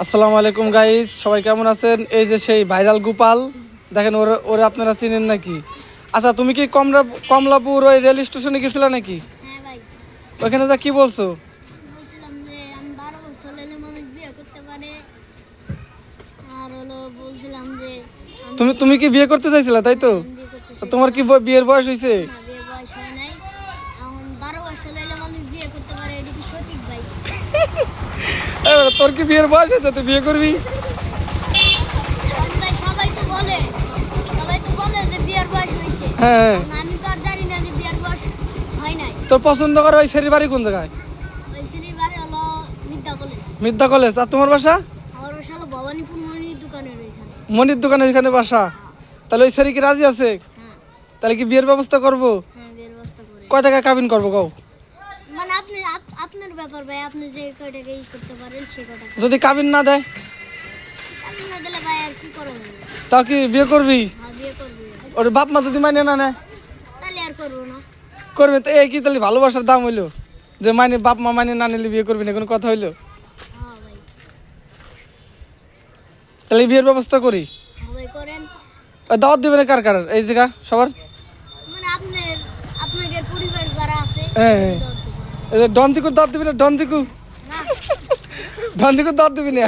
আসসালামু আলাইকুম গাইস, সবাই কেমন আছেন? এই যে সেই ভাইরাল গোপাল, দেখেন ওরে আপনারা চিনেন নাকি? আচ্ছা, তুমি কি কমলাপুর ওই রেল স্টেশনে গেছিলে নাকি? হ্যাঁ ভাই, ওখানে যা কি বলছো? বলছিলাম যে আমি 12 বছর হলে মানুষ বিয়ে করতে পারে। আর হলো বলছিলাম যে তুমি কি বিয়ে করতে চাইছিলা, তাই তো? আমি বিয়ে করতে চাই। তোমার কি বিয়ের বয়স হয়েছে? না, বিয়ের বয়স হয় নাই। এখন 12 বছর হলে মানুষ বিয়ে করতে পারে, এটা কি সঠিক ভাই? তোর কি বিয়ের বয়স হয়েছে, তুই বিয়ে করবি? এখন ভাই সবাই তো বলে যে বিয়ের বয়স হয়েছে। হ্যাঁ, এখন আমি তো আর জানি না যে বিয়ের বয়স হয় নাই। তোর পছন্দ করে ওই ছেলের বাড়ি কোন জায়গায়? ওই ছেলের বাড়ি হলো মিদ্যা কলেজ। মিদ্যা কলেজ। আর তোমার বাসা? আমার বাসা হলো ভবানীপুর মনির দোকানের ওইখানে। মনির দোকানে এখানে বাসা? তাহলে ওই ছেলে কি রাজি আছে? হ্যাঁ, তাহলে কি বিয়ের ব্যবস্থা করবো? হ্যাঁ, বিয়ের ব্যবস্থা করে। কয় টাকা কাবিন করবো কও? মানে আপনার ব্যাপার ভাই, আপনি যে কয়টাকে করতে পারেন সে কটা। যদি কাবিন না দেয় আপনি না দিলে ভাই আর কি করবো? তাও কি বিয়ে করবি? হ্যাঁ, বিয়ে করবো। ওর বাপ মা যদি মানে না নেয়? তাহলে আর করবো না। করবে তো। এই কি তাহলে ভালোবাসার দাম হইলো যে মানে বাপ মা মানে না নিলে বিয়ে করবি না, কোনো কথা হইলো? হ্যাঁ ভাই, তাহলে বিয়ের ব্যবস্থা করি। হ্যাঁ ভাই করেন। ওই দাওয়াত দিবেন কার কার এই জায়গা সবার? মানে আপনাদের পরিবার যারা আছে হ্যাঁ, হ্যাঁ। দাওয়াত দিবেন। এই যে ডনচিকুর দাওয়াত দিবি না? ডনচিকুর না, দাওয়াত দিবি না?